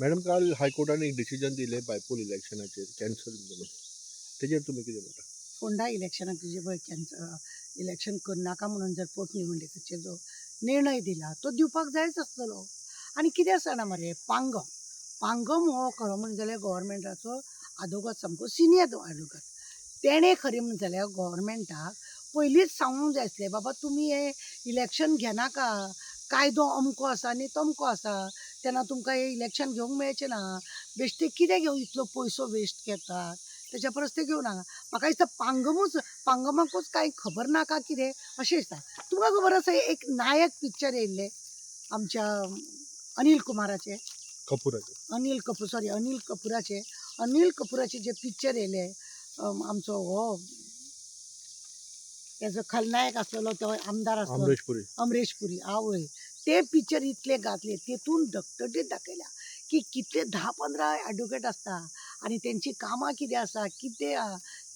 Madam काल हायकोर्टाने एक डिसिजन दिले बायपोल इलेक्शनाचेर कॅन्सल म्हणून तेजेर तुमी कितें म्हणटा? फोंडा इलेक्शनाक जे पळय इलेक्शन करनाका म्हणून जर पोटनिवडणुकीचेर जो निर्णय दिला तो दिवपाक जायच आसलेलो. आनी कितें आसा जाणा मरे, पांगम हो खरो म्हणूं जाल्यार गव्हर्मेंटाचो आदोगाद सामको सिनियर आदोगाद. तेणें खरें म्हणूं जाल्यार गव्हर्मेंटाक पयलींच सांगूंक जाय आसलें, बाबा तुमी हें इलेक्शन घेनाका, कायदो अमको आसा आनी तमको आसा, तेन्ना तुमकां हें इलेक्शन घेवंक मेळचें ना. बेश्टे कितें घेवन इतलो पयसो वेस्ट करतात, तेच्या परस ते घेवं नाका. म्हाका दिसता पांगमाकूच कांय खबर नाका कितें अशें दिसता. तुमकां खबर आसा एक नायक पिक्चर येयल्लें आमच्या अनिल कुमाराचें, कपुराचेर अनिल कपुराचे जे पिक्चर येयले, आमचो हो तेजो खलनायक आसलेलो तो आमदार आसलो अमरेश पुरी आवय, ते पिक्चर इतले घातले, तेतून डगडगीत दाखयल्या की कितले 10-15 एडवोकेट आसता आनी तेंची कामां कितें आसा,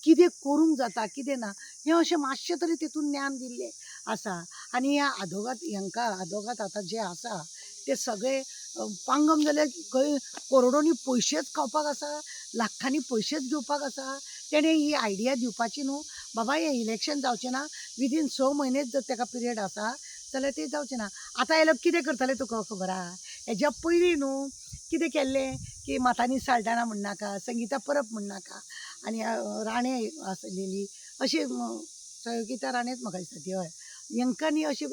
कितें करूंक जाता कितें ना, हें अशें मातशें तरी तेतून ज्ञान दिल्लें आसा. आनी ह्या आदोगाद आतां जे आसा ते सगळे पांगम जाल्यार खंय करोडोनी पयशेच खावपाक आसा, लाखांनी पयशेच घेवपाक आसा. तेणें ही आयडिया दिवपाची न्हू, बाबा हें इलेक्शन जावचें ना, विदीन 6 म्हयनेच जर तेका पिरियड आसा जाल्यार तें जावचें ना. आतां हे लोक कितें करताले तुका खबर आहा? हेज्या पयलीं न्हू कितें केल्लें की मातांनी साल्टाना म्हणनाका, संगीता परब म्हणनाका आनी राणे आसलेली अशी संगीता राणेच म्हाका दिसता ती, हय, हेंकां न्ही अशें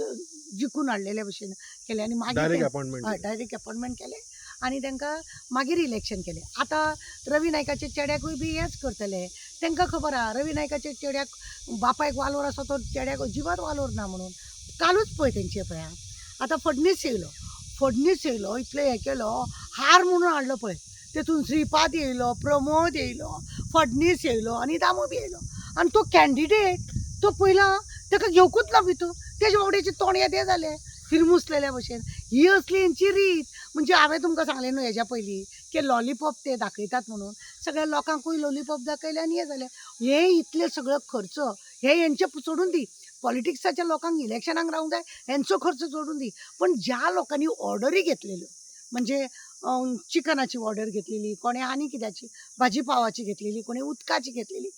जिखून हाडलेले भशेन केलें आनी मागीर डायरेक्ट अपॉयंटमेंट केलें आनी तांकां मागीर इलेक्शन केलें. आतां रवी नायकाच्या चेड्याकूय बी हेंच करतले. तांकां खबर आहा रवी नायकाच्या चेड्याक बापायक वालोर आसा तो चेड्याक अजिबात वालोर ना म्हणून. कालूच पळय तेंचे पळय आतां फडणीस येयलो इतलें हें केलो, हार म्हणून हाडलो पळय, तेतून श्रीपाद येयलो, प्रमोद येयलो, फडणीस येयलो आनी दामू बी येयलो. आनी तो कॅन्डिडेट तो पयला ताका घेवकूच ना भितर, तेजे बावड्याचे तोंड येदें जालें फिरमुसलेल्या भशेन. ही असली हेंची रीत. म्हणजे हांवें तुमकां सांगलें न्हू हेज्या पयलीं की लॉलिपॉप ते दाखयतात म्हणून, सगळ्या लोकांकूय लॉलिपॉप दाखयलें आनी हें जालें. हे इतले सगळो खर्च हे हेंचे सोडून दी, पॉलिटिक्साच्या लोकांक इलेक्शनाक रावंक जाय हेंचो खर्च सोडून दी, पण ज्या लोकांनी ऑर्डरी घेतलेल्यो म्हणजे चिकनाची ऑर्डर घेतलेली, कोणें आनी कित्याची भाजी पावाची घेतलेली, कोणें उदकाची घेतलेली,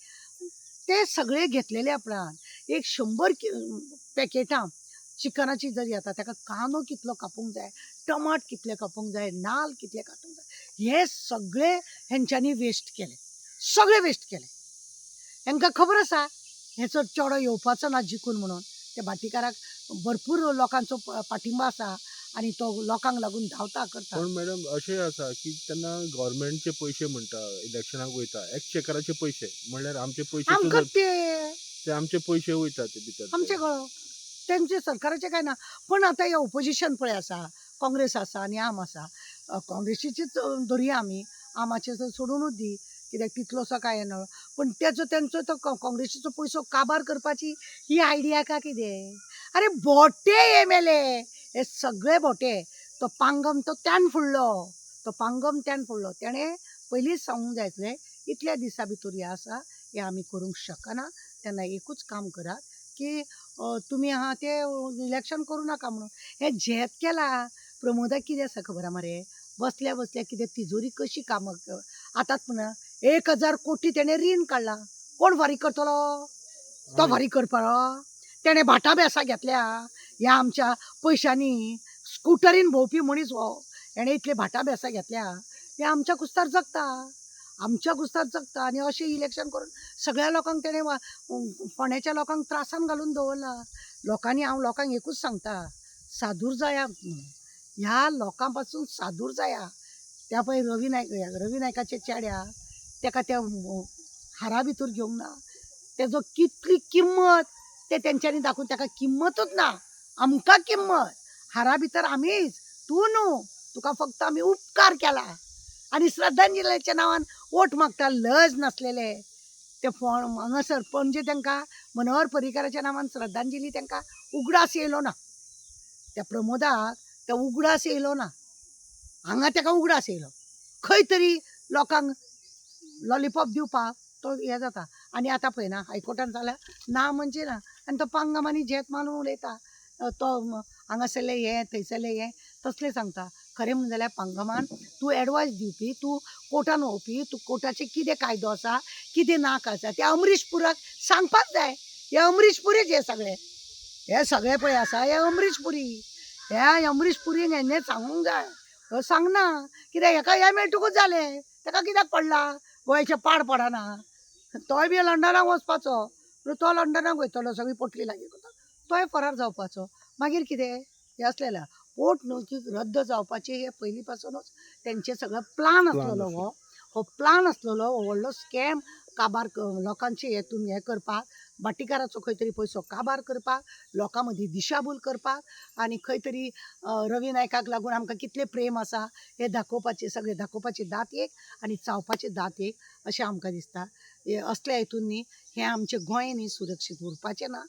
ते सगळे घेतलेले आपणान एक 100 पॅकेटां चिकनाची जर येता ताका कांदो कितलो कापूंक जाय, टमाट कितले कापूंक जाय, नाल्ल कितले कापूंक जाय, हे सगळे हेंच्यांनी वेस्ट केले. हेंकां खबर आसा हेचो चेडो येवपाचो ना जिखून म्हणून. त्या भाटीकाराक भरपूर लोकांचो पाठिंबा आसा आनी तो लोकांक लागून धांवता करता. पण मॅडम अशें आसा की तेन्ना गव्हर्मेंटचे पयशे म्हणटा इलेक्शनाक वयता, एक्सचेकराचे पयशे म्हणल्यार आमचे पयशे आमकां ते आमचे पयशे वयता ते भितर आमचे गळो तेंचे सरकाराचें कांय ना. पण आतां हे ऑपोजिशन पळय आसा, काँग्रेस आसा आनी आम आसा. काँग्रेसीचीच धरया आमी, आमाचे सोडूनच दी कित्याक तितलोसो कांय येना. पण तेंचो तो काँग्रेसीचो पयसो काबार करपाची ही आयडिया काय कितें? अरे भोटे हे मेले, हे सगळे भोटे. तो पांगम त्यान फुडलो. तेणें पयलींच सांगूंक जाय आसलें इतल्या दिसा भितर हें आसा हें आमी करूंक शकना. तेन्ना एकूच काम करात की तुमी आहा तें इलेक्शन करूं नाका म्हणून. हें झेत केलां. प्रमोदाक कितें आसा खबर आहा मरे, बसल्या कितें तिजोरी कशी कामां आतांच म्हणा 1000 कोटी तेणें रीण काडला. कोण फारीक करतलो? तो फारीक करपारो? तेणें भाटां बेसां घेतल्या ह्या आमच्या पयशांनी. स्कुटरीन भोंवपी मनीस हो, हेणें इतले भाटां बेसां घेतल्या. हे आमच्या कुस्तार जगता आनी अशें इलेक्शन करून सगळ्या लोकांक तेणें फोंड्याच्या लोकांक त्रासान घालून दवरला. हांव लोकांक एकूच सांगता, सादूर जाया म्हणून. ह्या लोकां पासून सादूर जाया. त्या पळय रवी नायकाच्या चेड्याक तेका त्या हारा भितर घेवंक ना. तेजो कितली किंमत ते तेंच्यांनी दाखोवन ताका किंमतूच ना. आमकां किंमत हारा भितर आमीच, तूं न्हू. तुका फक्त आमी उपकार केला आनी श्रद्धांजलीच्या नांवान वोट मागता. लज नासलेले ते हांगासर पणजे तांकां मनोहर पर्रीकाराच्या नांवान श्रद्धांजली तांकां उगडास येयलो ना. त्या प्रमोदाक त्या उगडास येयलो ना. हांगा ताका उगडास येयलो. खंय तरी लोकांक लॉलिपॉप दिवपाक तो हें जाता. आनी आतां पळय ना हायकोर्टान जाल्यार ना म्हणजे ना आनी तो पांगम आनी झेत मारून उलयता. तो हांगासरलें हें थंयसरलें हें तसलें सांगता. खरें म्हणून जाल्यार पांगमान तूं एडवायस दिवपी, तूं कोर्टान वचपी, तूं कोर्टाचे कितें कायदो आसा कितें नाका आसा ते अमरीश पुराक सांगपाक जाय. हे अमरीश पुरीच हे सगळे पळय आसा हे अमरीश पुरी. ह्या अमरीश पुरीक हें सांगूंक जाय. हो सांगना कित्याक हेका हें मेळटकूच जालें. ताका कित्याक पडला गोंयचें पाड पडना. तोय बी लंडनाक वचपाचो. तो लंडनाक वयतलो सगळी पोटली लागीं करता. तोय फरार जावपाचो. मागीर कितें हें असलेलें पोटनिवडणूक रद्द जावपाचे हे पयलीं पासूनच तेंचे सगळो प्लान आसलेलो हो प्लान आसलेलो हो व्हडलो स्कॅम काबार लोकांचे हेतून हें करपाक बाटीकाराचो खंय तरी पयसो काबार करपाक लोकां मदीं दिशाभूल करपाक आनी खंय तरी रवी नायकाक लागून आमकां कितलें प्रेम आसा हें दाखोवपाचें सगळें दाखोवपाची दात एक आनी चावपाची दात एक अशें आमकां दिसता. असल्या हितून न्ही हें आमचें गोंय न्ही सुरक्षीत उरपाचें ना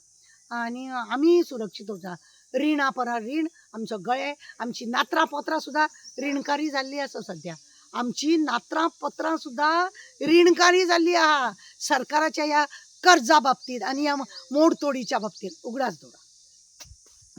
आनी आमी सुरक्षीत उरता. रिणां परार रीण आमचो गळे आमची नात्रां पत्रां सुद्दां रीणकारी जाल्ली आसा सद्या. आमची नात्रां पत्रां सुद्दां रीणकारी जाल्ली आहा सरकाराच्या ह्या कर्जा बाबतींत आनी ह्या मोडतोडीच्या बाबतींत. उगडास दवरा.